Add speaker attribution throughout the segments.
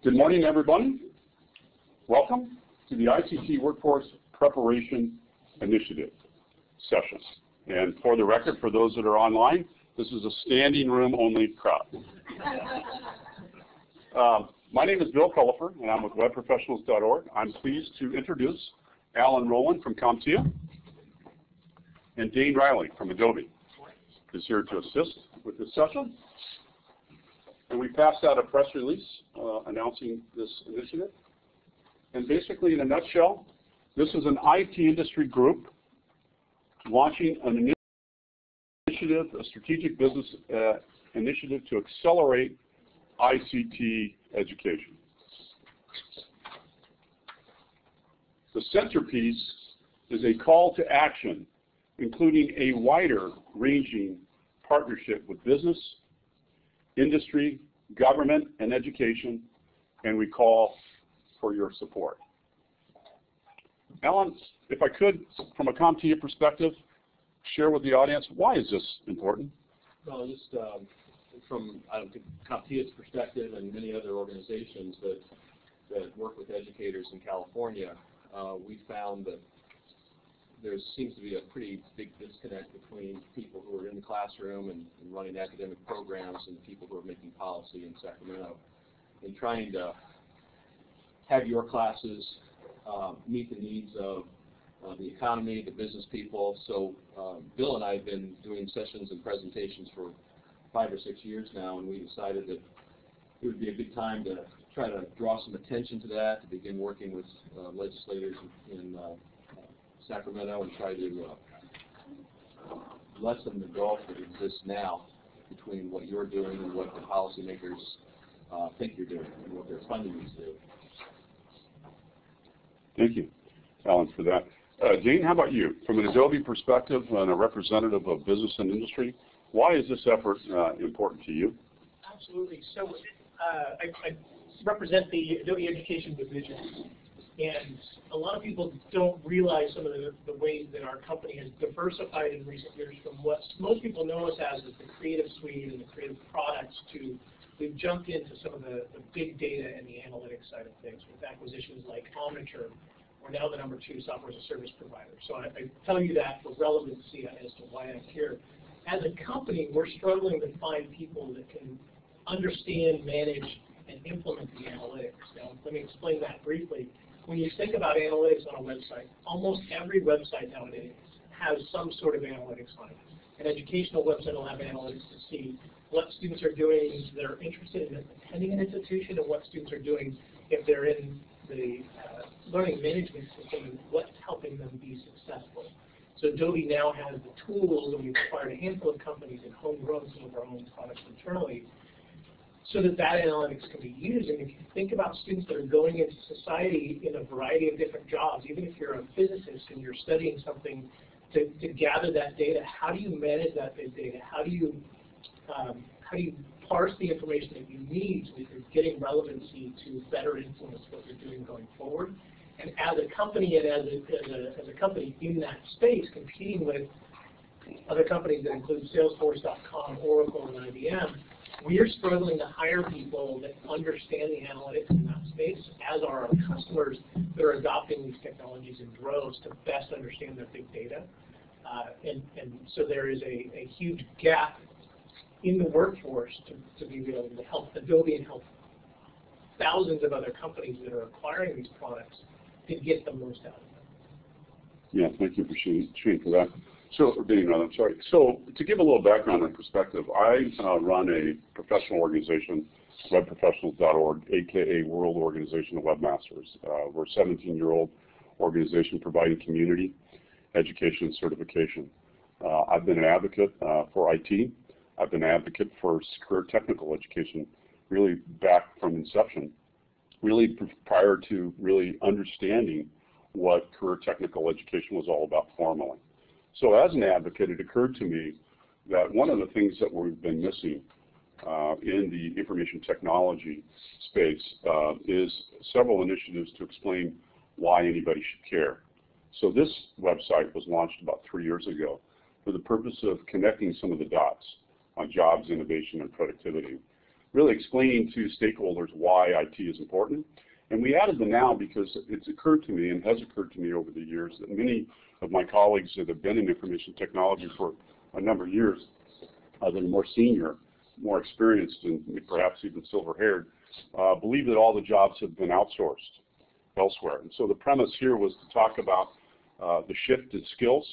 Speaker 1: Good morning, everyone. Welcome to the ICT Workforce Preparation Initiative session. And for the record, for those that are online, this is a standing room only crowd. My name is Bill Cullifer, and I'm with webprofessionals.org. I'm pleased to introduce Alan Rowland from CompTIA and Dane Riley from Adobe is here to assist with this session. And we passed out a press release announcing this initiative. And basically, in a nutshell, this is an IT industry group launching an initiative, a strategic business initiative to accelerate ICT education. The centerpiece is a call to action, including a wider-ranging partnership with business, industry, government, and education, and we call for your support. Alan, if I could, from a CompTIA perspective, share with the audience, why is this important?
Speaker 2: Well, just from CompTIA's perspective and many other organizations that work with educators in California, we found that there seems to be a pretty big disconnect between people who are in the classroom and running academic programs and people who are making policy in Sacramento. In trying to have your classes meet the needs of the economy, the business people. So Bill and I have been doing sessions and presentations for 5 or 6 years now, and we decided that it would be a good time to try to draw some attention to that, to begin working with legislators in Sacramento and try to lessen the gulf that exists now between what you're doing and what the policymakers think you're doing and what their funding is doing.
Speaker 1: Thank you, Alan, for that. Jane, how about you? From an Adobe perspective and a representative of business and industry, why is this effort important to you?
Speaker 3: Absolutely. So I represent the Adobe Education Division. And a lot of people don't realize some of the ways that our company has diversified in recent years from what most people know us as the creative suite and the creative products to we've jumped into some of the big data and the analytics side of things with acquisitions like Omniture. We're now the #2 software as a service provider. So I tell you that for relevancy as to why I'm here. As a company, we're struggling to find people that can understand, manage, and implement the analytics. Now, let me explain that briefly. When you think about analytics on a website, almost every website nowadays has some sort of analytics on it. An educational website will have analytics to see what students are doing that are interested in attending an institution and what students are doing if they're in the learning management system and what's helping them be successful. So Adobe now has the tools, and we've acquired a handful of companies and homegrown some of our own products internally, so that analytics can be used. And if you think about students that are going into society in a variety of different jobs, even if you're a physicist and you're studying something to gather that data, how do you manage that big data? How do you parse the information that you need so that you're getting relevancy to better influence what you're doing going forward? And as a company and as a company in that space, competing with other companies that include Salesforce.com, Oracle, and IBM, we are struggling to hire people that understand the analytics in that space, as are our customers that are adopting these technologies in droves to best understand their big data. And so there is a huge gap in the workforce to be able to help Adobe and help thousands of other companies that are acquiring these products to get the most out of them.
Speaker 1: Yeah, thank you for sharing for that. So, to give a little background and perspective, I run a professional organization, webprofessionals.org, aka World Organization of Webmasters. We're a 17-year-old organization providing community education and certification. I've been an advocate for IT. I've been an advocate for career technical education, really back from inception, really prior to really understanding what career technical education was all about formally. So as an advocate, it occurred to me that one of the things that we've been missing in the information technology space is several initiatives to explain why anybody should care. So this website was launched about 3 years ago for the purpose of connecting some of the dots on jobs, innovation, and productivity. really explaining to stakeholders why IT is important. And we added the now because it's occurred to me and has occurred to me over the years that many of my colleagues that have been in information technology for a number of years, that are more senior, more experienced, and perhaps even silver-haired, believe that all the jobs have been outsourced elsewhere. And so the premise here was to talk about the shift in skills,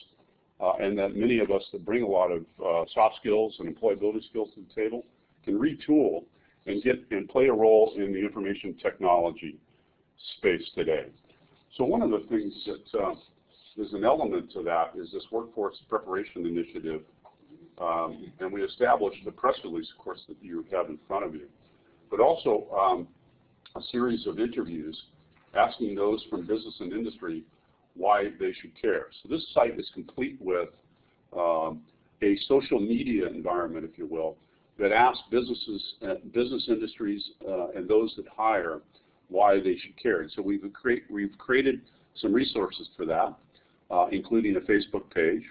Speaker 1: and that many of us that bring a lot of soft skills and employability skills to the table can retool and play a role in the information technology space today. So one of the things that is an element to that is this workforce preparation initiative, and we established the press release, of course, that you have in front of you, but also a series of interviews asking those from business and industry why they should care. So this site is complete with a social media environment, if you will, that asks businesses, business industries, and those that hire why they should care. And so we've created some resources for that, including a Facebook page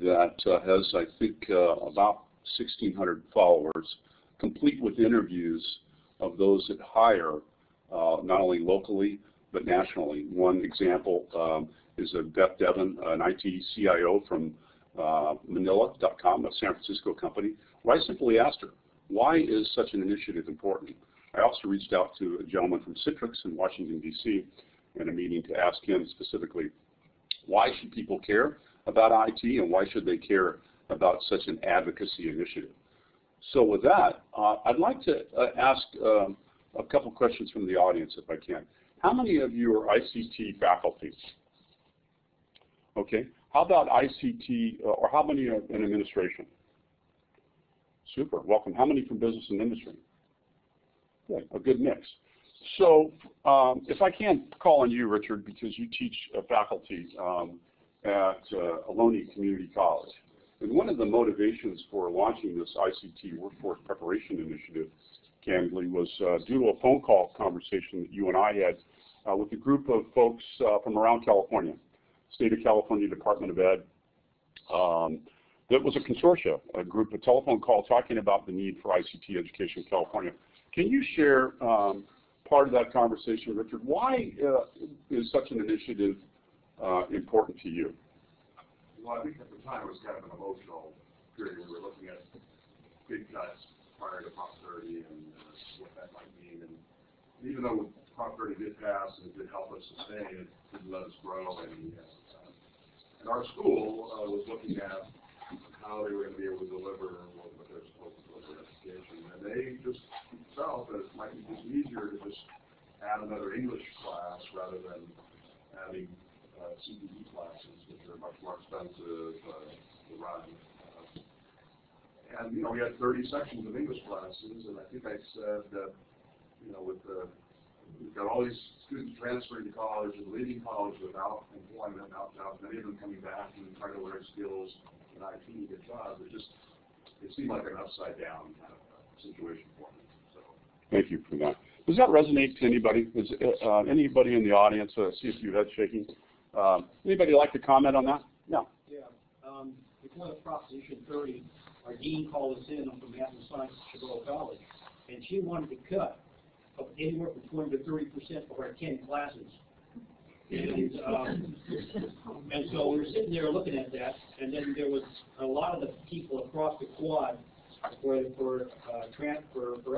Speaker 1: that has, I think, about 1,600 followers, complete with interviews of those that hire, not only locally, but nationally. One example is Beth Devon, an IT CIO from Manila.com, a San Francisco company, where I simply asked her, why is such an initiative important? I also reached out to a gentleman from Citrix in Washington, D.C., in a meeting to ask him specifically, why should people care about IT and why should they care about such an advocacy initiative? So with that, I'd like to ask a couple questions from the audience, if I can. How many of you are ICT faculty? Okay. How about ICT, or how many are in administration? Super, welcome. How many from business and industry? Good, a good mix. So if I can call on you, Richard, because you teach faculty at Ohlone Community College. And one of the motivations for launching this ICT Workforce Preparation Initiative, candidly, was due to a phone call conversation that you and I had with a group of folks from around California, State of California Department of Ed. That was a consortia, a group, a telephone call talking about the need for ICT education in California. Can you share part of that conversation, Richard? Why is such an initiative important to you?
Speaker 4: Well, I think at the time it was kind of an emotional period. We were looking at big cuts prior to Prop 30 and what that might mean. And even though Prop 30 did pass and it did help us sustain, it didn't let us grow. And our school was looking at how they were going to be able to deliver what they're supposed to deliver education. And they just felt that it might be just easier to just add another English class rather than adding CPE classes, which are much more expensive to run. And, you know, we had 30 sections of English classes, and I think I said that, you know, we've got all these students transferring to college and leaving college without employment, without jobs, many of them coming back and trying to learn skills in IT to get jobs. It seemed like an upside down kind of situation for me. So.
Speaker 1: Thank you for that. Does that resonate to anybody? Does anybody in the audience, see a few heads shaking? Anybody like to comment on that? Yeah.
Speaker 5: Yeah. Before the Proposition 30, our dean called us in from Math and Science at Chicago College, and she wanted to cut anywhere from 20 to 30% of our 10 classes. And so we were sitting there looking at that, and then there was a lot of the people across the quad for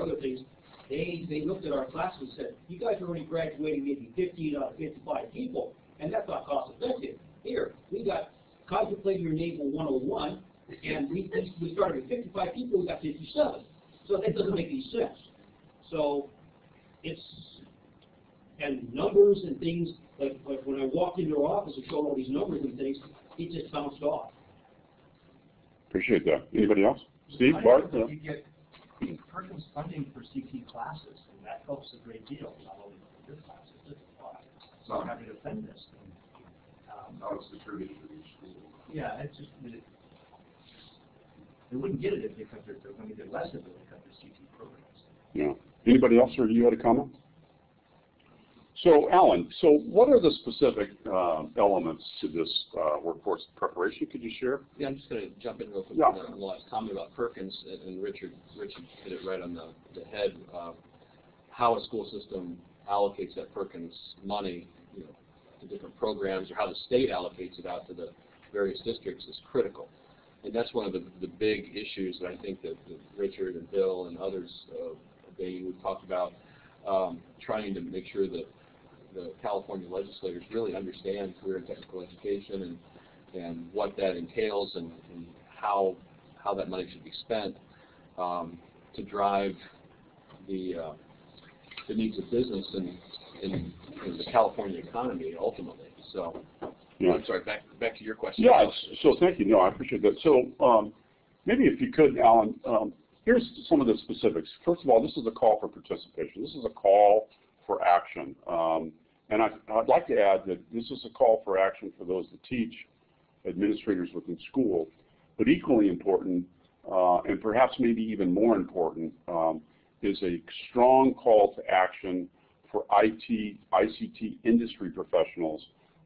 Speaker 5: other things. They looked at our classes and said, you guys are only graduating maybe 15 out of 55 people, and that's not cost effective. Here, we got Contemplate Your Naval 101, and we started with 55 people, we got 57. So that doesn't make any sense. So it's, and numbers and things, like when I walked into our office and showed all these numbers and things, it just bounced off.
Speaker 1: Appreciate that. Anybody else? Steve, Bart?
Speaker 6: You get person's funding for CT classes, and that helps a great deal, not only for your classes, but so I'm happy to defend this.
Speaker 4: Now it's distributed to each school.
Speaker 6: Yeah, it's just, they wouldn't get it if they cut they're going to get less of it if they cut their CT programs.
Speaker 1: Yeah. Anybody else, or you had a comment? So, Alan, so what are the specific elements to this workforce preparation? Could you share?
Speaker 2: Yeah, I'm just going to jump in real quick
Speaker 1: Yeah.
Speaker 2: on the last comment about Perkins, and Richard hit it right on the head. How a school system allocates that Perkins money, to different programs, or how the state allocates it out to the various districts is critical. And that's one of the big issues that I think that Richard and Bill and others, we've talked about, trying to make sure that the California legislators really understand career and technical education and what that entails and how that money should be spent to drive the needs of business in the California economy ultimately. So,
Speaker 1: yeah.
Speaker 2: I'm sorry, back to your question.
Speaker 1: Yeah, so thank you. No, I appreciate that. So maybe if you could, Alan, here's some of the specifics. First of all, this is a call for participation. This is a call for action. And I'd like to add that this is a call for action for those that teach, administrators within school, but equally important, and perhaps maybe even more important, is a strong call to action for ICT industry professionals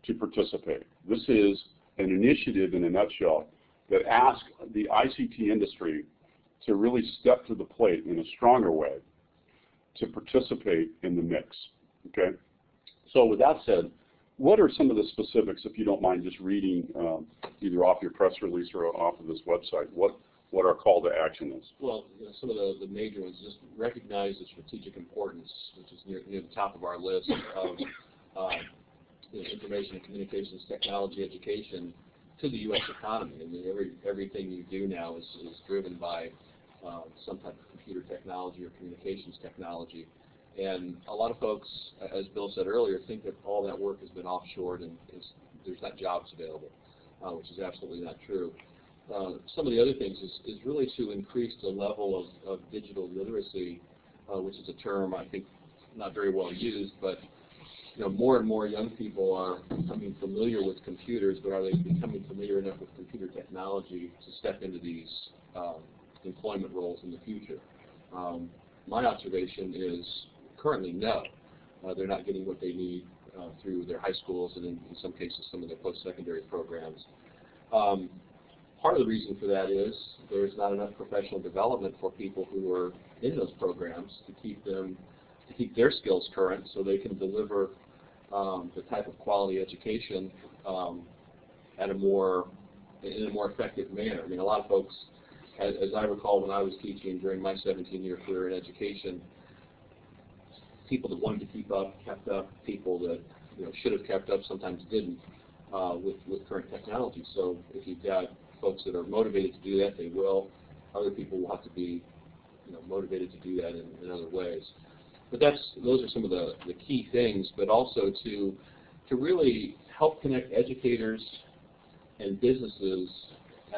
Speaker 1: to participate. This is an initiative in a nutshell that asks the ICT industry to really step to the plate in a stronger way to participate in the mix, okay? So with that said, what are some of the specifics, if you don't mind just reading either off your press release or off of this website, what our call to action is?
Speaker 2: Well, some of the major ones, just recognize the strategic importance, which is near the top of our list of information and communications technology education to the U.S. economy. I mean, everything you do now is driven by some type of computer technology or communications technology. And a lot of folks, as Bill said earlier, think that all that work has been offshored and there's not jobs available, which is absolutely not true. Some of the other things is really to increase the level of digital literacy, which is a term I think not very well used, but more and more young people are becoming familiar with computers, but are they becoming familiar enough with computer technology to step into these employment roles in the future? My observation is currently no. They're not getting what they need through their high schools and in some cases some of their post-secondary programs. Part of the reason for that is there's not enough professional development for people who are in those programs to keep their skills current so they can deliver the type of quality education in a more effective manner. I mean, a lot of folks, as I recall when I was teaching during my 17-year career in education, people that wanted to keep up kept up, people that should have kept up sometimes didn't with current technology. So if you've got folks that are motivated to do that, they will. Other people will have to be motivated to do that in other ways. But those are some of the key things, but also to really help connect educators and businesses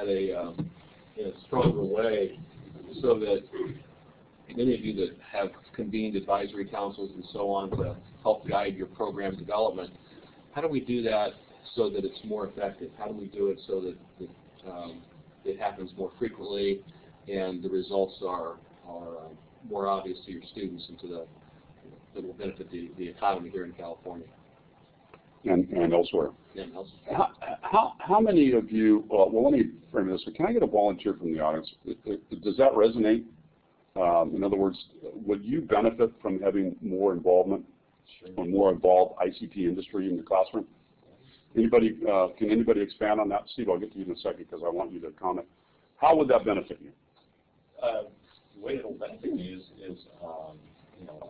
Speaker 2: at in a stronger way, so that many of you that have convened advisory councils and so on to help guide your program development, how do we do that so that it's more effective? How do we do it so that it happens more frequently and the results are more obvious to your students and that will benefit the economy here in California.
Speaker 1: And elsewhere.
Speaker 2: Yeah, and elsewhere.
Speaker 1: How many of you, well, let me frame this. Can I get a volunteer from the audience? Does that resonate? In other words, would you benefit from having more involvement, or more involved ICT industry in the classroom? Anybody, can anybody expand on that? Steve, I'll get to you in a second because I want you to comment. How would that benefit you?
Speaker 7: The way it will benefit me is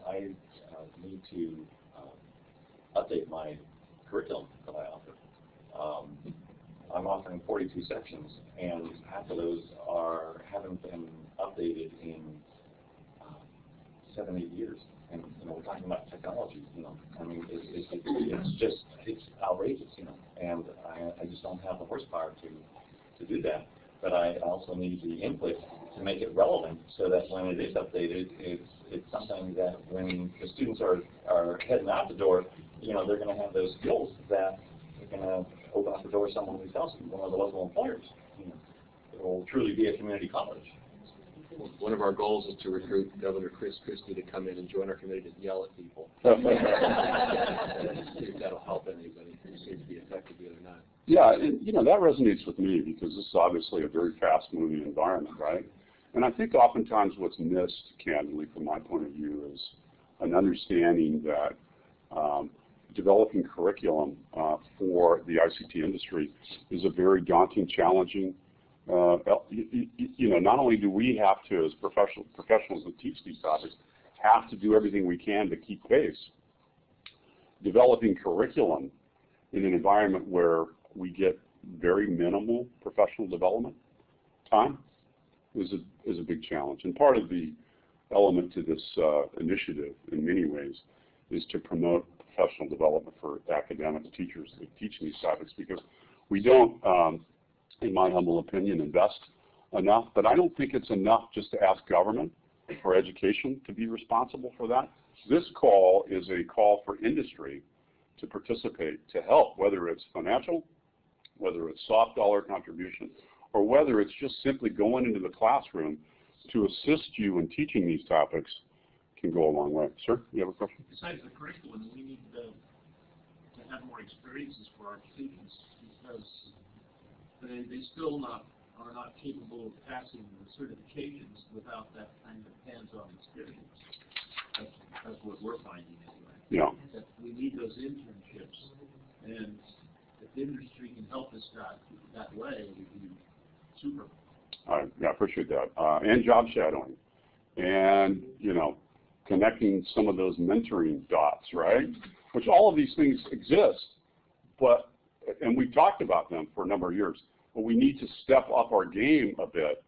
Speaker 7: I need to update my curriculum that I offer. I'm offering 42 sections, and half of those haven't been updated in 7, 8 years. And we're talking about technology. I mean, it's outrageous. And I just don't have the horsepower to do that. But I also need the input to make it relevant, so that when it is updated, it's something that when the students are heading out the door, they're going to have those skills that are going to open up the door to someone else, one of the local employers. It will truly be a community college.
Speaker 2: One of our goals is to recruit Governor Chris Christie to come in and join our committee to yell at people. See if that'll help anybody. It seems to be effective the other night.
Speaker 1: Yeah, and that resonates with me because this is obviously a very fast-moving environment, right? And I think oftentimes what's missed, candidly, from my point of view, is an understanding that developing curriculum for the ICT industry is a very daunting, challenging. Not only do we have to, as professionals that teach these topics, have to do everything we can to keep pace. Developing curriculum in an environment where we get very minimal professional development time is a big challenge. And part of the element to this initiative, in many ways, is to promote professional development for academics, teachers that teach these topics, because we don't, in my humble opinion, invest enough. But I don't think it's enough just to ask government or education to be responsible for that. This call is a call for industry to participate, to help, whether it's financial, whether it's soft dollar contribution, or whether it's just simply going into the classroom to assist you in teaching these topics can go a long way. Sir, you have a question?
Speaker 6: Besides the curriculum, we need to have more experiences for our students because they still are not capable of passing the certifications without that kind of hands-on experience. That's what we're finding anyway.
Speaker 1: Yeah.
Speaker 6: That we need those internships, and if the industry can help us that way, it would be super.
Speaker 1: Yeah, I appreciate that. And job shadowing, and connecting some of those mentoring dots, right? Which all of these things exist, and we've talked about them for a number of years, but we need to step up our game a bit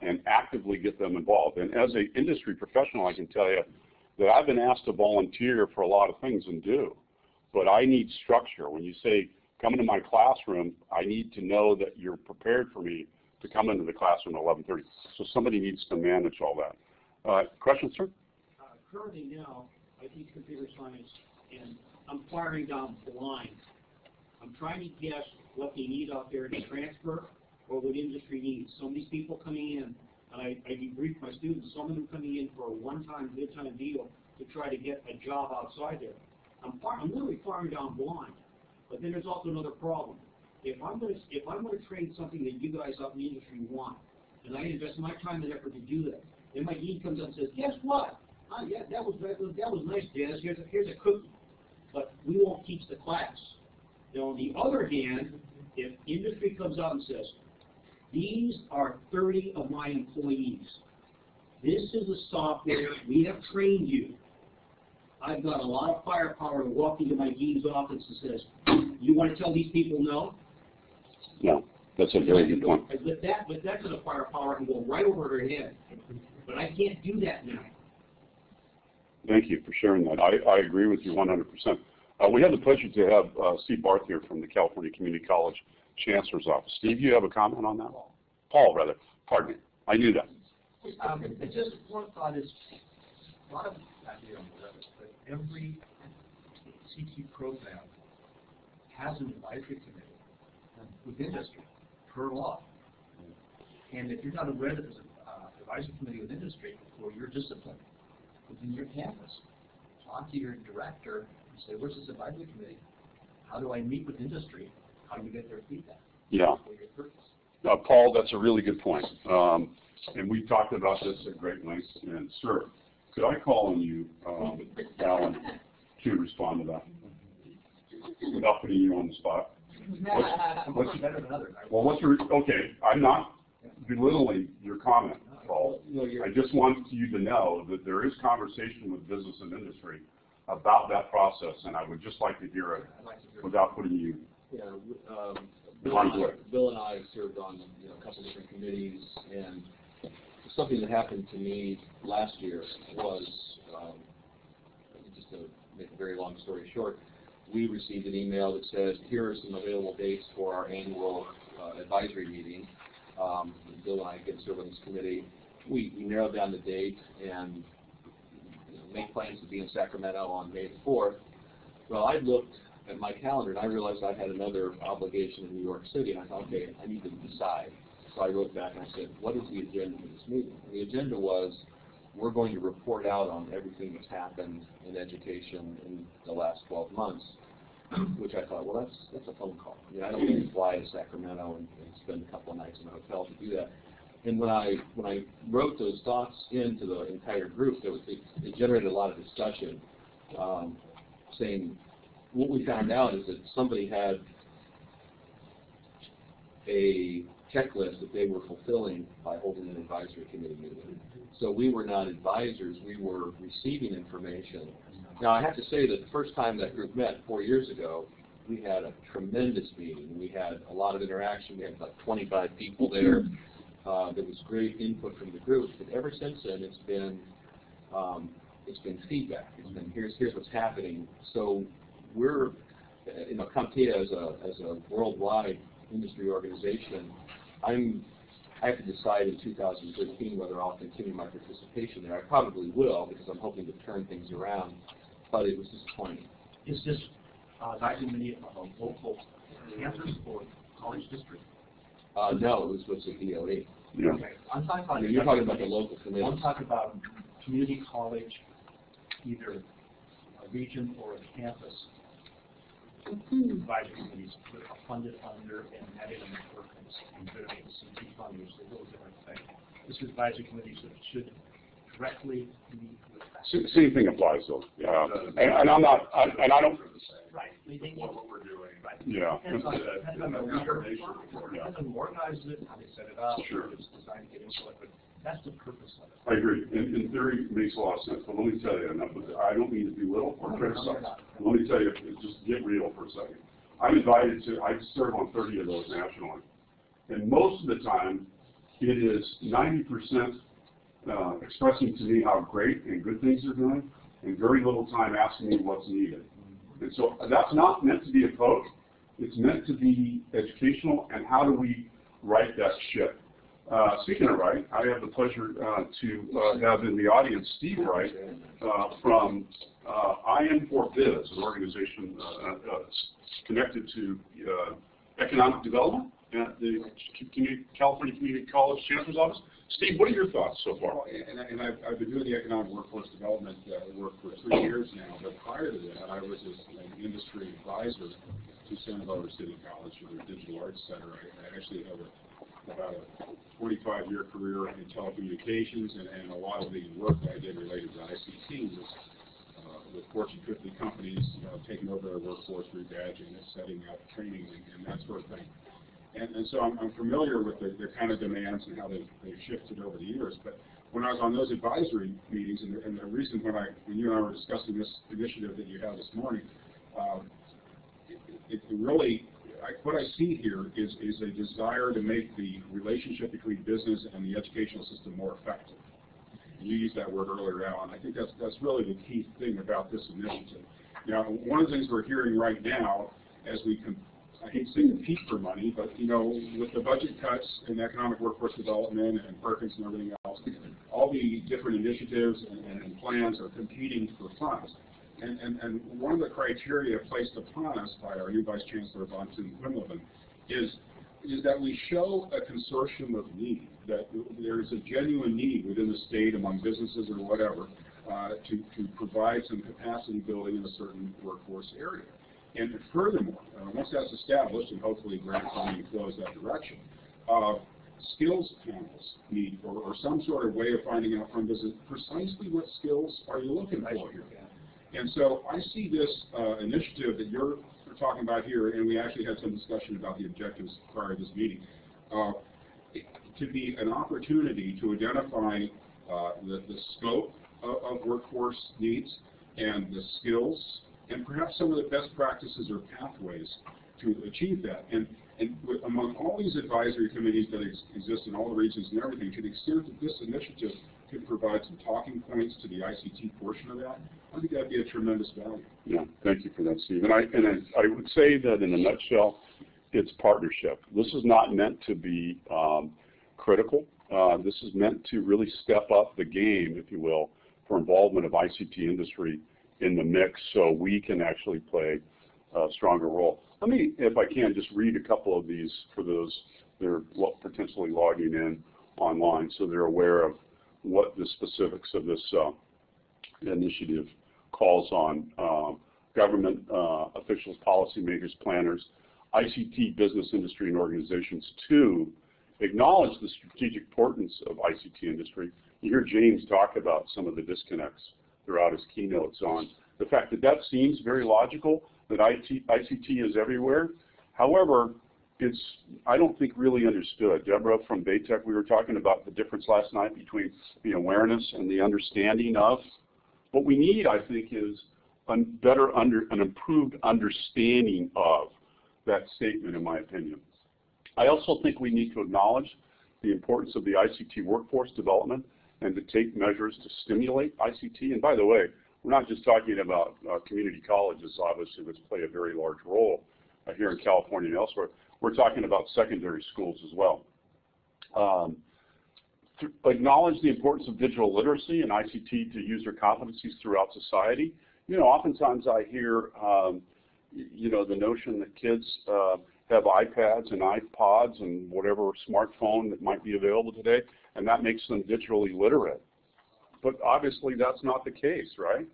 Speaker 1: and actively get them involved. And as an industry professional, I can tell you that I've been asked to volunteer for a lot of things and do, but I need structure. When you say, come into my classroom, I need to know that you're prepared for me to come into the classroom at 11:30. So somebody needs to manage all that. Question, sir?
Speaker 5: Currently now, I teach computer science, and I'm firing down blind. I'm trying to guess what they need out there to transfer or what industry needs. Some of these people coming in, and I debrief my students, some of them coming in for a one-time, good-time deal to try to get a job outside there. I'm literally firing down blind. But then there's also another problem. If I'm going to train something that you guys out in the industry want, and I invest my time and effort to do that, then my dean comes up and says, guess what? Yeah, that was nice, Dennis. Here's a cookie. But we won't teach the class. Now, on the other hand, if industry comes out and says, these are 30 of my employees. This is the software. We have trained you. I've got a lot of firepower to walk into my dean's office and says, you want to tell these people no?
Speaker 1: No, that's a very good point.
Speaker 5: With that kind of firepower, I can go right over her head. But I can't do that now.
Speaker 1: Thank you for sharing that. I agree with you 100%. We have the pleasure to have Steve Barth here from the California Community College Chancellor's Office. Steve, you have a comment on that? Paul, rather. Pardon me. I knew that.
Speaker 6: Just one thought is, a lot of, not here on the levels, but every CT program has an advisory committee with industry per law. And if you're not aware that there's an advisory committee with industry for your discipline within your campus, talk to your director and say, where's this advisory committee? How do I meet with industry? How do you get their feedback?
Speaker 1: Yeah.
Speaker 6: For your purpose?
Speaker 1: Paul, that's a really good point. And we've talked about this at great lengths. And, sir, could I call on you, Alan, to respond to that without putting you on the spot? What's better than others? Well, okay, I'm not belittling your comment, Paul. I just want you to know that there is conversation with business and industry about that process, and I would just like to hear it without putting you.
Speaker 2: Yeah, Bill and I served on a couple different committees, and something that happened to me last year was, just to make a very long story short, we received an email that said, here are some available dates for our annual advisory meeting. Bill and I again serve on this committee. We narrowed down the date and make plans to be in Sacramento on May the 4th. Well, I looked at my calendar and I realized I had another obligation in New York City, and I thought, okay, I need to decide. so I wrote back and I said, what is the agenda for this meeting? And the agenda was, we're going to report out on everything that's happened in education in the last 12 months, which I thought, well, that's a phone call. I don't need to fly to Sacramento and spend a couple of nights in a hotel to do that. And when I wrote those thoughts into the entire group, it generated a lot of discussion, saying what we found out is that somebody had a checklist that they were fulfilling by holding an advisory committee meeting. So we were not advisors, we were receiving information. Now I have to say that the first time that group met 4 years ago, we had a tremendous meeting. We had a lot of interaction. We had about 25 people there. There was great input from the group. But ever since then, it's been feedback. It's been here's what's happening. So we're, CompTIA as a worldwide industry organization, I have to decide in 2013 whether I'll continue my participation there. I probably will because I'm hoping to turn things around, but it was disappointing.
Speaker 6: Is this advisory committee of a local campus or college district?
Speaker 2: No, it was a DOE.
Speaker 1: Yeah.
Speaker 6: Okay. I'm talking about
Speaker 2: You're talking about the local committee.
Speaker 6: I'm talking about community college, either a region or a campus. Advisory committees that are funded under an academic workforce and the CT funding is a little different thing. This is advisory committees that should directly meet with that.
Speaker 1: Same thing applies though. And I'm not, and I don't.
Speaker 6: Right. They
Speaker 4: What we're doing.
Speaker 6: right.
Speaker 1: Yeah.
Speaker 6: Depends on the leader.
Speaker 1: Yeah.
Speaker 6: Depends on who organizes it, how they set it up.
Speaker 1: Sure.
Speaker 6: It's designed to get input, but that's the purpose of it.
Speaker 1: I agree. In theory, it makes a lot of sense. But let me tell you, I don't mean to belittle or criticize. Let me tell you, just get real for a second. I'm invited to, I serve on 30 of those nationally. And most of the time, it is 90% expressing to me how great and good things are doing, and very little time asking me what's needed. And so that's not meant to be a coach. It's meant to be educational, and how do we right that ship? Speaking of Wright, I have the pleasure to have in the audience Steve Wright from IM4Biz, an organization connected to economic development at the California Community College Chancellor's Office. Steve, what are your thoughts so far?
Speaker 8: And I've been doing the economic workforce development work for 3 years now, but prior to that, I was an industry advisor to Santa Barbara City College for their Digital Arts Center. I actually have about a 45-year career in telecommunications, and a lot of the work I did related to ICT was with Fortune 50 companies taking over their workforce, rebadging it, setting up training, and that sort of thing. And so I'm familiar with their kind of demands and how they've shifted over the years. But when I was on those advisory meetings, and the reason when you and I were discussing this initiative that you have this morning, it really, what I see here is a desire to make the relationship between business and the educational system more effective. You used that word earlier, Alan. I think that's really the key thing about this initiative. Now, one of the things we're hearing right now, as we I hate to say compete for money, but with the budget cuts in economic workforce development and Perkins and everything else, all the different initiatives and plans are competing for funds. And one of the criteria placed upon us by our new Vice Chancellor, Von Thun-Quinlivan, is that we show a consortium of need, that there is a genuine need within the state among businesses or whatever to provide some capacity building in a certain workforce area. And furthermore, once that's established, and hopefully grant funding flows that direction, skills panels need, or some sort of way of finding out from business precisely what skills are you looking for here. And so I see this initiative that you're talking about here, and we actually had some discussion about the objectives prior to this meeting, to be an opportunity to identify the scope of workforce needs and the skills, and perhaps some of the best practices or pathways to achieve that. And among all these advisory committees that exist in all the regions and everything, to the extent that this initiative could provide some talking points to the ICT portion of that, I think that would be a tremendous value.
Speaker 1: Yeah, thank you for that, Steve. And I would say that in a nutshell, it's partnership. This is not meant to be critical. This is meant to really step up the game, if you will, for involvement of ICT industry in the mix, so we can actually play a stronger role. Let me, if I can, just read a couple of these for those they're potentially logging in online, so they're aware of what the specifics of this initiative calls on government officials, policymakers, planners, ICT business industry and organizations to acknowledge the strategic importance of ICT industry. You hear James talk about some of the disconnects throughout his keynotes on the fact that that seems very logical, that ICT is everywhere. However, it's, I don't think, really understood. Deborah from Baytech, we were talking about the difference last night between the awareness and the understanding of. What we need, I think, is an improved understanding of that statement, in my opinion. I also think we need to acknowledge the importance of the ICT workforce development and to take measures to stimulate ICT. And by the way, we're not just talking about community colleges, obviously, which play a very large role here in California and elsewhere. We're talking about secondary schools as well. To acknowledge the importance of digital literacy and ICT to user competencies throughout society. You know, oftentimes I hear, you know, the notion that kids have iPads and iPods and whatever smartphone that might be available today, and that makes them digitally literate. But obviously that's not the case, right?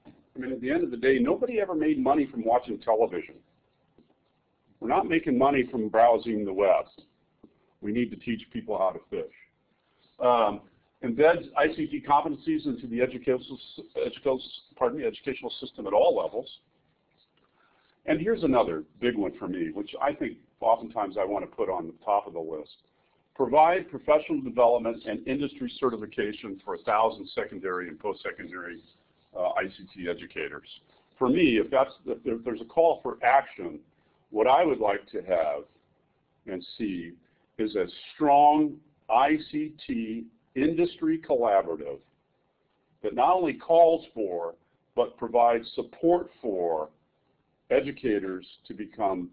Speaker 1: I mean, at the end of the day, nobody ever made money from watching television. We're not making money from browsing the web. We need to teach people how to fish. Embed ICT competencies into the educational system at all levels. And here's another big one for me, which I think oftentimes I want to put on the top of the list. Provide professional development and industry certification for 1,000 secondary and post-secondary ICT educators. For me, if there's a call for action, what I would like to have and see is a strong ICT industry collaborative that not only calls for, but provides support for educators to become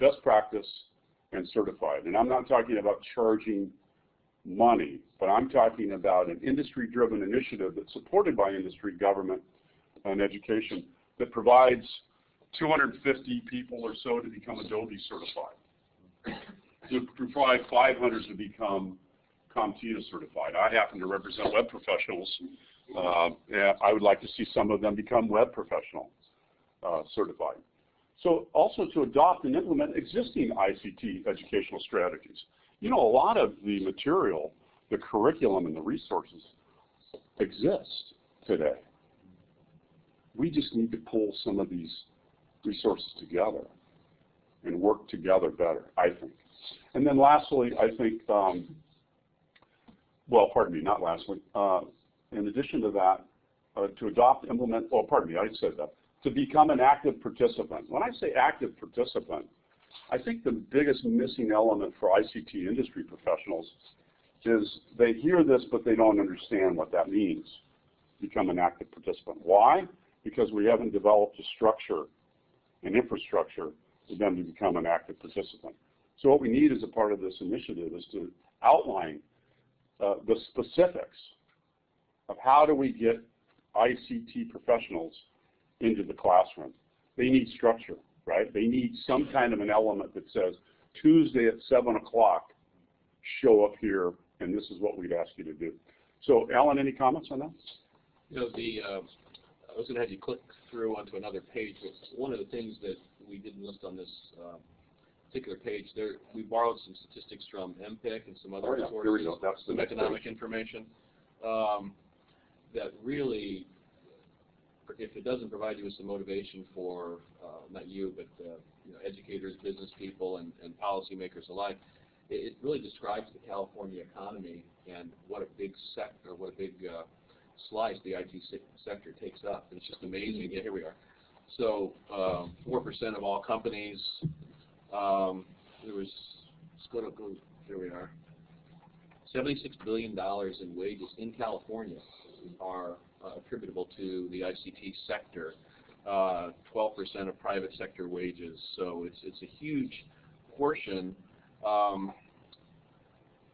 Speaker 1: best practice and certified. And I'm not talking about charging money, but I'm talking about an industry-driven initiative that's supported by industry, government, and education that provides 250 people or so to become Adobe certified, to provide 500 to become CompTIA certified. I happen to represent web professionals, and I would like to see some of them become web professional certified. So also to adopt and implement existing ICT educational strategies. You know, a lot of the material, the curriculum and the resources exist today. We just need to pull some of these resources together and work together better, I think. And then lastly, I think, well, pardon me, not lastly, in addition to that, to adopt, implement, well, pardon me, I said that, to become an active participant. When I say active participant, I think the biggest missing element for ICT industry professionals is they hear this, but they don't understand what that means, become an active participant. Why? Because we haven't developed a structure, an infrastructure for them to become an active participant. So what we need as a part of this initiative is to outline the specifics of how do we get ICT professionals into the classroom. They need structure, right? They need some kind of an element that says, Tuesday at 7 o'clock, show up here, and this is what we'd ask you to do. So, Alan, any comments on that?
Speaker 2: You know, I was going to have you click through onto another page, but one of the things that we didn't list on this particular page, there we borrowed some statistics from MPIC and some other sources,
Speaker 1: here we go. That's
Speaker 2: some economic information that really, if it doesn't provide you with some motivation for, not you, but you know, educators, business people, and policymakers alike, it really describes the California economy and what a big sector, what a big slice the IT sector takes up. It's just amazing. Yeah, here we are. So 4% of all companies. There was, here we are. $76 billion in wages in California are attributable to the ICT sector. 12% of private sector wages. So it's a huge portion.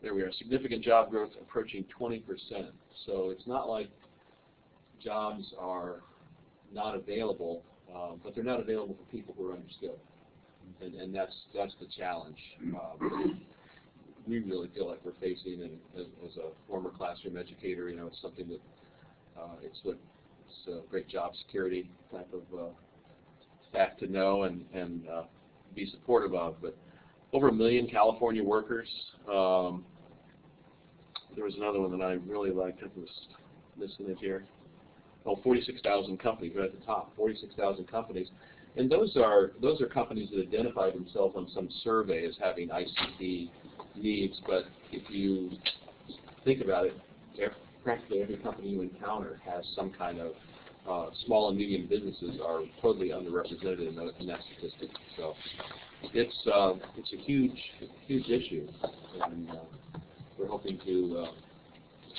Speaker 2: There we are. Significant job growth approaching 20%. So it's not like jobs are not available, but they're not available for people who are underskilled. And that's the challenge. we really feel like we're facing, and as a former classroom educator, you know, it's something that it's a great job security type of fact to know and be supportive of. But over 1 million California workers. There was another one that I really liked. I was missing it here. Oh, 46,000 companies, right at the top. 46,000 companies, and those are companies that identify themselves on some survey as having ICT needs. But if you think about it, practically every company you encounter has some kind of small and medium businesses are totally underrepresented in that statistic. So it's a huge issue, and we're hoping to,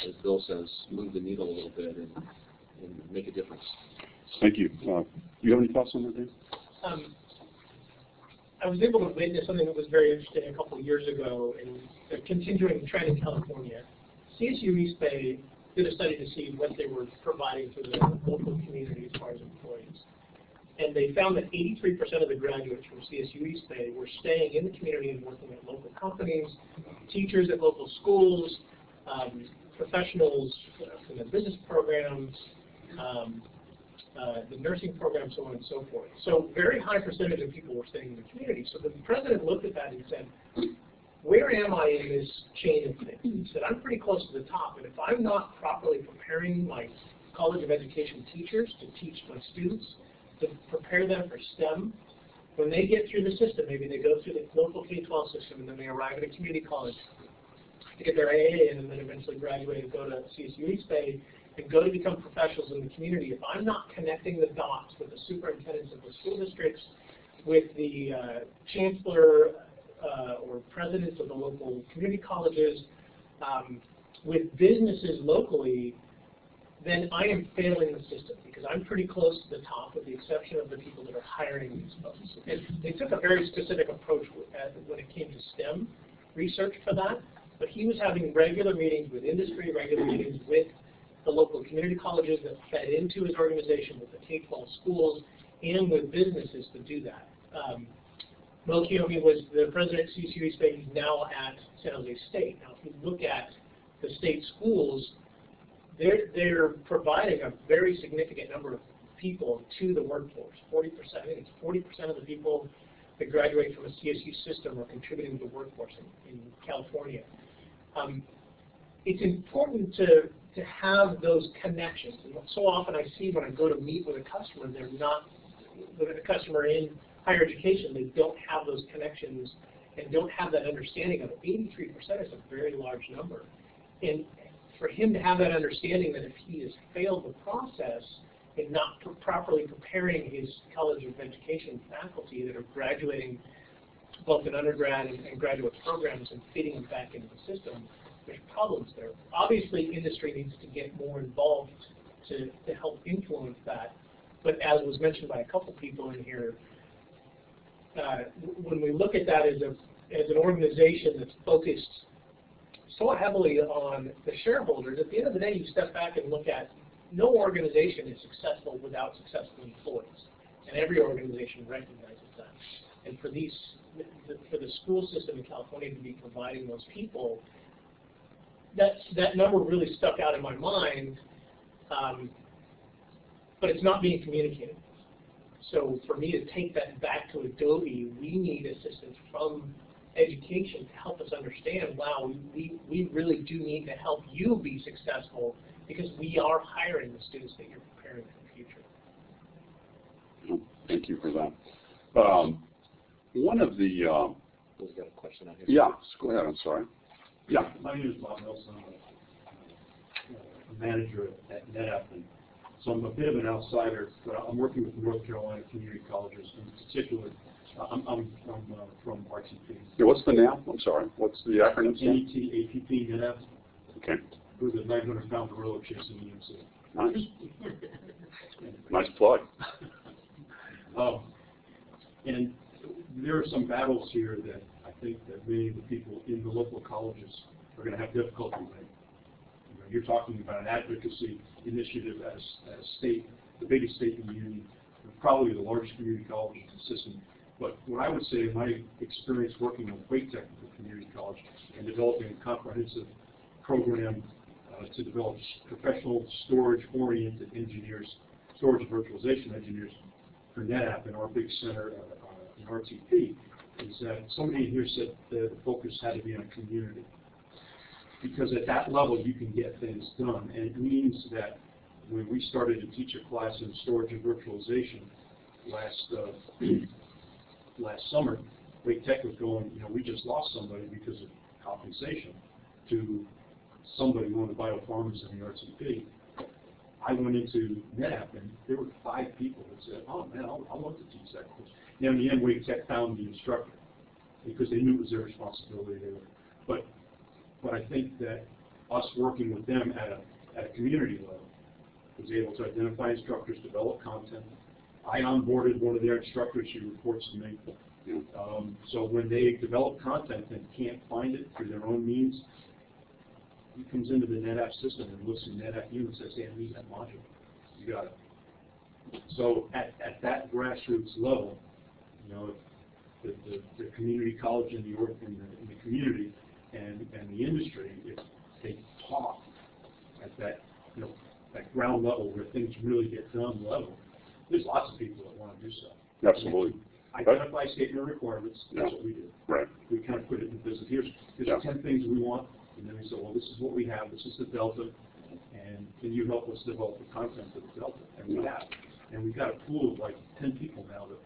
Speaker 2: as Bill says, move the needle a little bit and make a difference.
Speaker 1: Thank you. Do you have any thoughts on that, Dave?
Speaker 3: I was able to witness something that was very interesting a couple of years ago, and a continuing trend in California. CSU East Bay did a study to see what they were providing to the local community as far as employees. And they found that 83% of the graduates from CSU East Bay were staying in the community and working at local companies, teachers at local schools, professionals in the business programs, the nursing program, so on and so forth. So very high percentage of people were staying in the community. So the president looked at that and said, where am I in this chain of things? He said, I'm pretty close to the top, and if I'm not properly preparing my College of Education teachers to teach my students, to prepare them for STEM, when they get through the system, maybe they go through the local K-12 system, and then they arrive at a community college to get their AA and then eventually graduate and go to CSU East Bay and go to become professionals in the community. If I'm not connecting the dots with the superintendents of the school districts, with the chancellor or presidents of the local community colleges, with businesses locally, then I am failing the system, because I'm pretty close to the top, with the exception of the people that are hiring these folks. And they took a very specific approach when it came to STEM research for that, but he was having regular meetings with industry, regular meetings with the local community colleges that fed into his organization, with the K-12 schools, and with businesses to do that. Mo Kiyomi was the president of CSU East Bay. He's now at San Jose State. Now, if you look at the state schools, they're providing a very significant number of people to the workforce. 40%, I think it's 40% of the people that graduate from a CSU system are contributing to the workforce in California. It's important to have those connections. And so often I see when I go to meet with a customer, they're not with a customer in higher education, they don't have those connections and don't have that understanding of it. 83% is a very large number. And for him to have that understanding that if he has failed the process in not properly preparing his College of Education faculty that are graduating both in undergrad and graduate programs and fitting them back into the system, there's problems there. Obviously, industry needs to get more involved to help influence that. But as was mentioned by a couple people in here, when we look at that as an organization that's focused so heavily on the shareholders, at the end of the day, you step back and look at no organization is successful without successful employees, and every organization recognizes that. And for the school system in California to be providing those people, that number really stuck out in my mind, but it's not being communicated. So for me to take that back to Adobe, we need assistance from education to help us understand, wow, we really do need to help you be successful, because we are hiring the students that you're preparing for the future.
Speaker 1: Thank you for that. One of the...
Speaker 2: We've got a question out here.
Speaker 1: Yeah, go ahead, I'm sorry. Yeah.
Speaker 9: My name is Bob Nelson. I'm a manager at NetApp, and so I'm a bit of an outsider, but I'm working with North Carolina community colleges in particular. I'm from RTP.
Speaker 1: Yeah, what's the NAP? I'm sorry. What's the acronym?
Speaker 9: NETAPP, NetApp.
Speaker 1: Okay.
Speaker 9: Who's a 900-pound gorilla chasing EMC.
Speaker 1: Nice. Nice plug.
Speaker 9: And there are some battles here that I think that many of the people in the local colleges are going to have difficulty with. You know, you're talking about an advocacy initiative as state, the biggest state in the union, probably the largest community college in the system, But what I would say in my experience working with Wake Technical Community College and developing a comprehensive program to develop professional storage-oriented engineers, storage and virtualization engineers for NetApp in our big center in RTP, is that somebody here said the focus had to be on a community. Because at that level you can get things done, and it means that when we started to teach a class in storage and virtualization last summer, Wake Tech was going, we just lost somebody because of compensation to somebody, one of the biopharmas in the RTP. I went into NetApp and there were 5 people that said, oh man, I'd love to teach that course. Now in the end, Wake Tech found the instructor because they knew it was their responsibility. But I think that us working with them at a community level was able to identify instructors, develop content. I onboarded one of their instructors, she reports to me. So when they develop content and can't find it through their own means, he comes into the NetApp system and looks in NetApp U and says, hey, I need that module. You got it. So at that grassroots level, the community college in the community and the industry, if they talk at that that ground level where things really get done level, there's lots of people that want to do so.
Speaker 1: Absolutely.
Speaker 9: Identify statement of requirements, that's what we do.
Speaker 1: Right.
Speaker 9: We kind of put it in business. Here's 10 things we want, and then we say, well, this is what we have, this is the delta, and can you help us develop the content of the delta? And we have. And we've got a pool of like 10 people now that,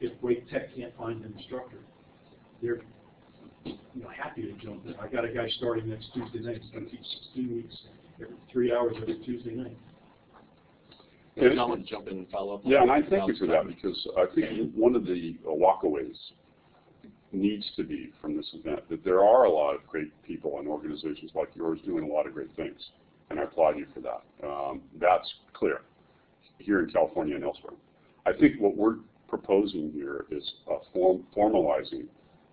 Speaker 9: if Wake Tech can't find an instructor, they're happy to jump in. I got a guy starting next Tuesday night. He's going to teach 16 weeks, every 3 hours every Tuesday night.
Speaker 2: And I want to jump in and follow up.
Speaker 1: Yeah, and I thank you for that, because I think one of the walkaways needs to be from this event that there are a lot of great people and organizations like yours doing a lot of great things, and I applaud you for that. That's clear here in California and elsewhere. I think what we're proposing here is formalizing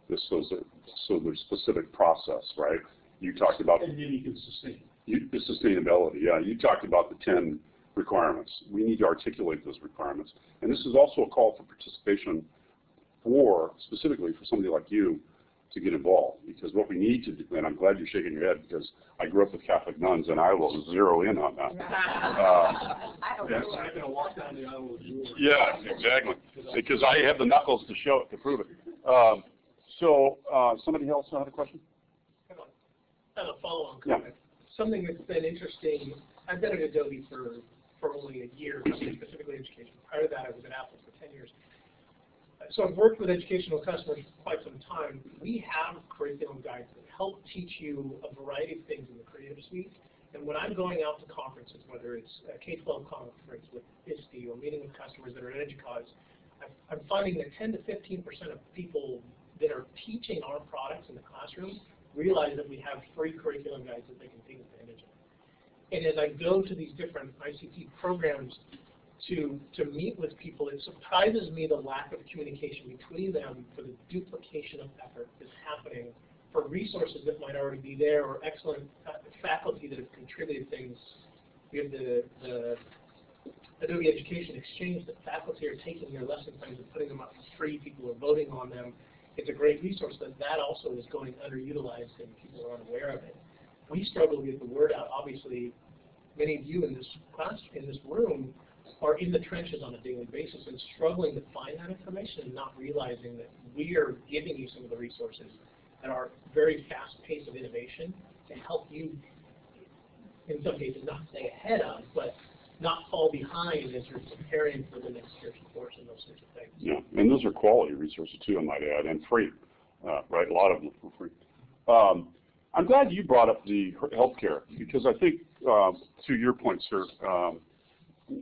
Speaker 1: this so there's specific process, right? You talked about
Speaker 9: and then you can sustain
Speaker 1: the sustainability. Yeah, you talked about the 10 requirements. We need to articulate those requirements. And this is also a call for participation specifically for somebody like you to get involved, because what we need to do, and I'm glad you're shaking your head because I grew up with Catholic nuns and I will zero in on that.
Speaker 3: I'm going to walk down the aisle with you.
Speaker 1: Yeah, exactly, because I have the knuckles to show it, to prove it. Somebody else have a question?
Speaker 3: I have a follow-on comment. Yeah. Something that's been interesting, I've been at Adobe for only a year, specifically education. Prior to that, I was at Apple for 10 years. So I've worked with educational customers for quite some time. We have curriculum guides that help teach you a variety of things in the Creative Suite. And when I'm going out to conferences, whether it's a K-12 conference with ISTE or meeting with customers that are at EDUCAUSE, I'm finding that 10 to 15% of people that are teaching our products in the classroom realize that we have free curriculum guides that they can take advantage of. And as I go to these different ICT programs to meet with people, it surprises me the lack of communication between them for the duplication of effort that's happening for resources that might already be there, or excellent faculty that have contributed things. We have the Adobe Education Exchange that faculty are taking their lesson plans and putting them up for free. People are voting on them. It's a great resource, but that also is going underutilized and people are unaware of it. We struggle to get the word out. Obviously, many of you in this class, in this room, are in the trenches on a daily basis and struggling to find that information and not realizing that we are giving you some of the resources at our very fast pace of innovation to help you, in some cases, not stay ahead of, but not fall behind as you're preparing for the next year's course and those sorts of things.
Speaker 1: Yeah, and those are quality resources too, I might add, and free, right? A lot of them for free. I'm glad you brought up the healthcare, because I think, to your point, sir,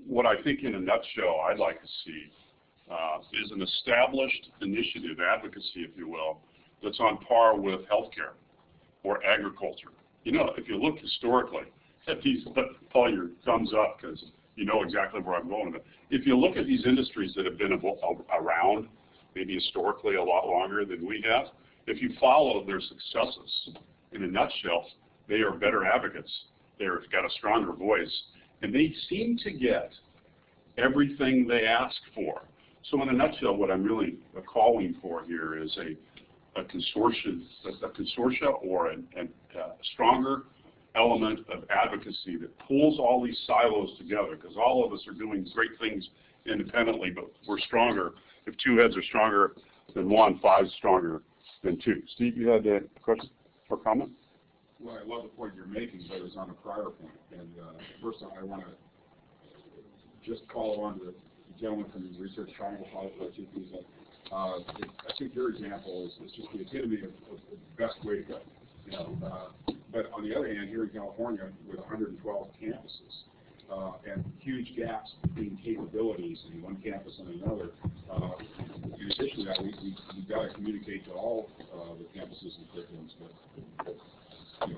Speaker 1: what I think in a nutshell I'd like to see is an established initiative, advocacy, if you will, that's on par with healthcare or agriculture. If you look historically at these, Paul, your thumbs up because you know exactly where I'm going with it. If you look at these industries that have been around, maybe historically a lot longer than we have, if you follow their successes, in a nutshell, they are better advocates. They've got a stronger voice, and they seem to get everything they ask for. So in a nutshell, what I'm really calling for here is a consortia or a stronger element of advocacy that pulls all these silos together, because all of us are doing great things independently, but we're stronger. If two heads are stronger than one, five's stronger than two. Steve, you had a question or comment?
Speaker 8: Well, I love the point you're making, but it's on a prior point. And first, I want to just call on the gentleman from the Research Triangle College. I think your example is just the epitome of the best way to go. You know, but on the other hand, here in California, with 112 campuses and huge gaps between capabilities in one campus and another, in addition to that, we've got to communicate to all the campuses and curriculums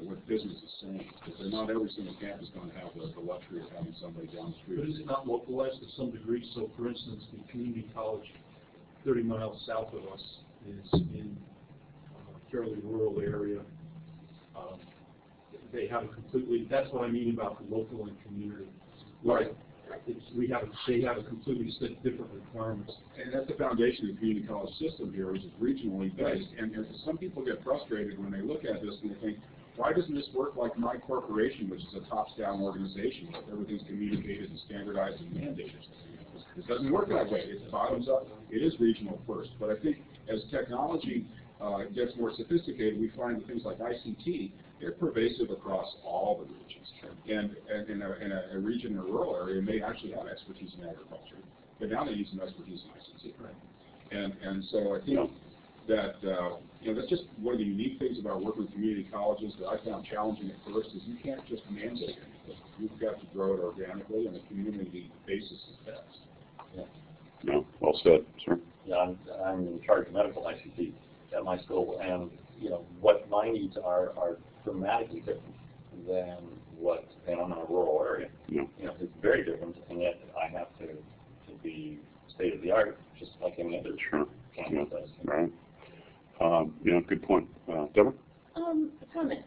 Speaker 8: what business is saying. Because not every single campus is going to have the luxury of having somebody down the street.
Speaker 9: But is it not localized to some degree? So, for instance, the community college 30 miles south of us is in a fairly rural area. They have a completely, that's what I mean about the local and community.
Speaker 8: Right.
Speaker 9: They have a completely different requirements.
Speaker 8: And that's the foundation of the community college system here, which is regionally based. And some people get frustrated when they look at this and they think, why doesn't this work like my corporation, which is a tops-down organization, where everything's communicated and standardized and mandated? It doesn't work that way. It's bottoms up. It is regional first. But I think as technology gets more sophisticated, we find that things like ICT, they're pervasive across all the regions. And in a region or rural area may actually have expertise in agriculture, but now they need some expertise in ICT. Right. And so I think that that's just one of the unique things about working with community colleges that I found challenging at first is you can't just mandate anything. You've got to grow it organically, and the community basis is best.
Speaker 7: Yeah.
Speaker 1: No, well said, sir.
Speaker 7: Yeah, I'm in charge of medical ICT at my school, and what my needs are dramatically different than what in a rural area.
Speaker 1: Yeah.
Speaker 7: It's very different, and yet I have to be state of the art, just like any other campus does.
Speaker 1: Right. Good point. Deborah?
Speaker 10: Comment.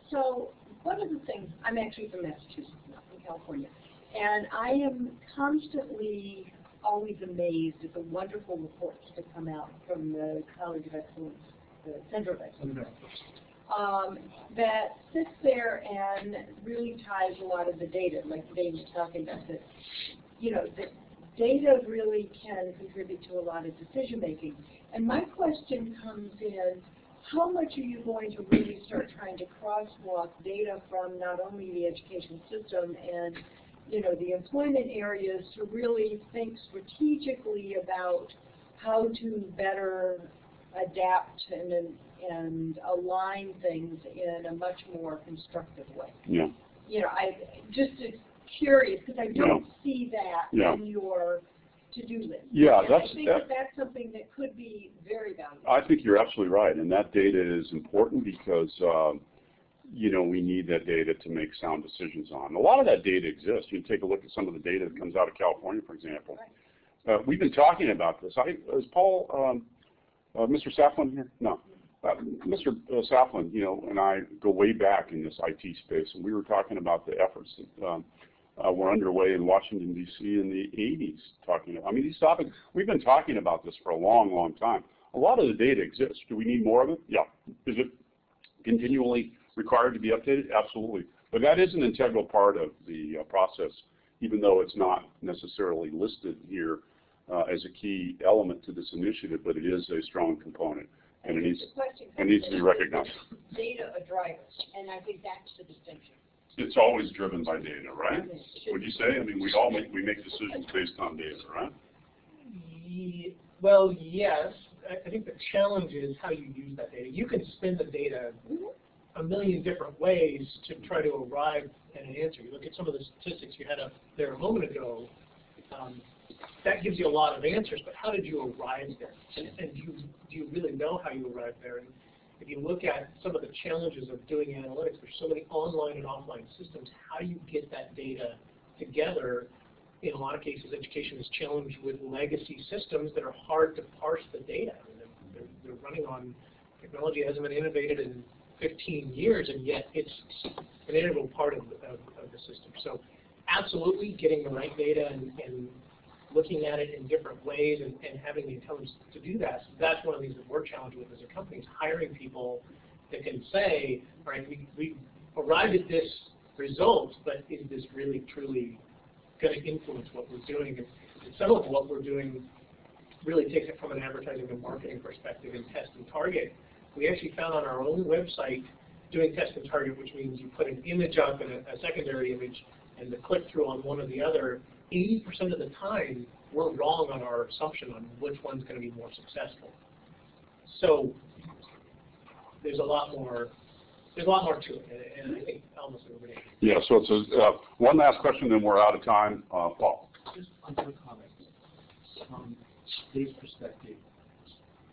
Speaker 10: So one of the things, I'm actually from Massachusetts, not from California, and I am constantly always amazed at the wonderful reports that come out from the College of Excellence, the Center of Excellence, that sits there and really ties a lot of the data, like Dave was talking about, that, that data really can contribute to a lot of decision making. And my question comes in, how much are you going to really start trying to crosswalk data from not only the education system and the employment areas to really think strategically about how to better adapt and align things in a much more constructive way?
Speaker 1: Yeah.
Speaker 10: I just curious because I don't see that in your to-do list.
Speaker 1: Yeah,
Speaker 10: and I think that's something that could be very valuable.
Speaker 1: I think you're absolutely right, and that data is important because we need that data to make sound decisions on. A lot of that data exists. You can take a look at some of the data that comes out of California, for example. Right. We've been talking about this. Is Paul, Mr. Saflin here? No. Mr. Saflin, and I go way back in this IT space, and we were talking about the efforts that were underway in Washington, D.C. in the 80s. These topics, we've been talking about this for a long, long time. A lot of the data exists. Do we need more of it? Yeah. Is it continually required to be updated? Absolutely. But that is an integral part of the process, even though it's not necessarily listed here as a key element to this initiative, but it is a strong component, and it needs to be recognized.
Speaker 10: Data a driver, and I think that's the distinction.
Speaker 1: It's always driven by data, right? Would you say? We make decisions based on data, right?
Speaker 3: Well, yes. I think the challenge is how you use that data. You can spin the data a million different ways to try to arrive at an answer. You look at some of the statistics you had up there a moment ago. That gives you a lot of answers, but how did you arrive there? And do you really know how you arrived there? And if you look at some of the challenges of doing analytics, there's so many online and offline systems. How do you get that data together? In a lot of cases, education is challenged with legacy systems that are hard to parse the data. They're running on technology that hasn't been innovated in 15 years, and yet it's an integral part of the system. So absolutely getting the right data and looking at it in different ways and having the intelligence to do that. So that's one of the things that we're challenged with as a company, is hiring people that can say, all right, we arrived at this result, but is this really truly going to influence what we're doing? And some of what we're doing really takes it from an advertising and marketing perspective in test and target. We actually found on our own website doing test and target, which means you put an image up and a secondary image, and the click-through on one or the other, 80% of the time, we're wrong on our assumption on which one's going to be more successful. So there's a lot more to it, and I think almost everybody.
Speaker 1: Yeah, so it's one last question, then we're out of time. Paul.
Speaker 6: Just one quick comment. From today's perspective,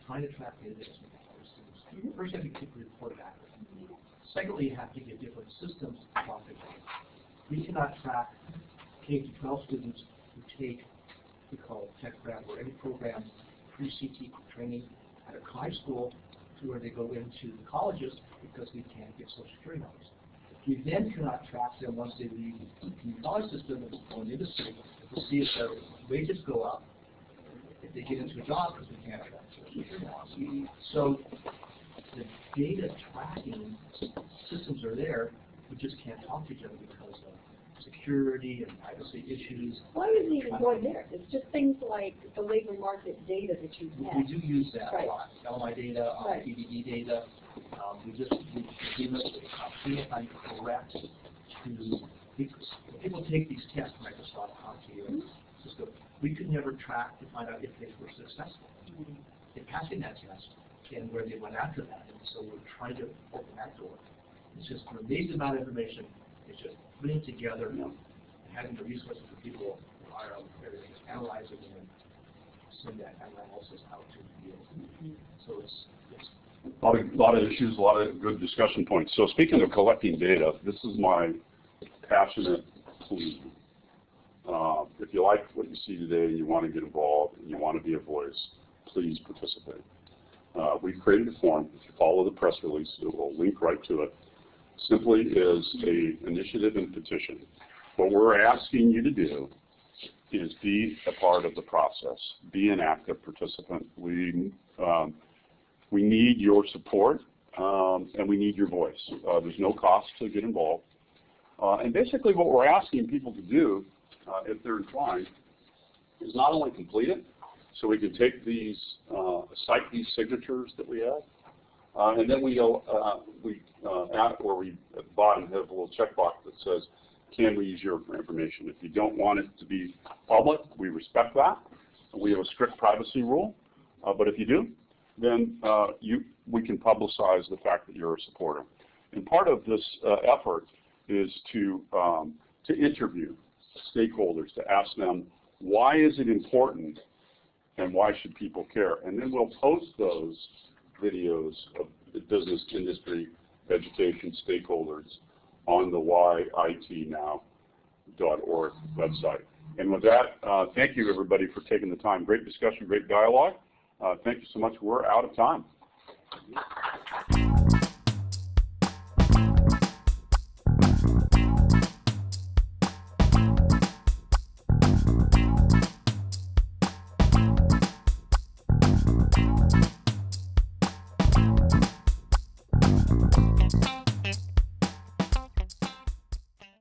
Speaker 6: trying to track data is students. First, you have to keep a report back. Secondly, you have to get different systems to talk to them. We cannot track K-12 students who take what we call tech prep or any program pre-CT training at a high school to where they go into the colleges because we can't get Social Security numbers. We then cannot track them once they leave the community college system and go into industry to see if their wages go up, if they get into a job, because we can't track Social Security numbers. So the data tracking systems are there, we just can't talk to each other because of security and privacy issues.
Speaker 10: Why isn't even going there? It's just things like the labor market data that you have.
Speaker 6: We do use that
Speaker 10: Right.
Speaker 6: a lot. LMI data,
Speaker 10: Right.
Speaker 6: EDD data. We see if I'm correct to, people take these tests, Microsoft, CompTIA, Cisco. We could never track to find out if they were successful in passing that test and where they went after that. And so we're trying to open that door. It's just an amazing amount of information. It's just putting it together and having the resources for people who are everything, analyzing and send that analysis out to the field. So it's
Speaker 1: A lot of issues, a lot of good discussion points. So speaking of collecting data, this is my passionate plea. If you like what you see today and you want to get involved and you want to be a voice, please participate. We've created a form. If you follow the press release, it will link right to it. Simply is an initiative and petition. What we're asking you to do is be a part of the process, be an active participant. We need your support, and we need your voice. There's no cost to get involved. And basically what we're asking people to do, if they're inclined, is not only complete it, so we can take these, cite these signatures that we have, and then we go, at the bottom have a little checkbox that says, can we use your information? If you don't want it to be public, we respect that. We have a strict privacy rule, but if you do, then we can publicize the fact that you're a supporter. And part of this effort is to interview stakeholders, to ask them, why is it important and why should people care? And then we'll post those videos of the business, industry, education stakeholders on the yitnow.org website. And with that, thank you everybody for taking the time. Great discussion, great dialogue. Thank you so much. We're out of time.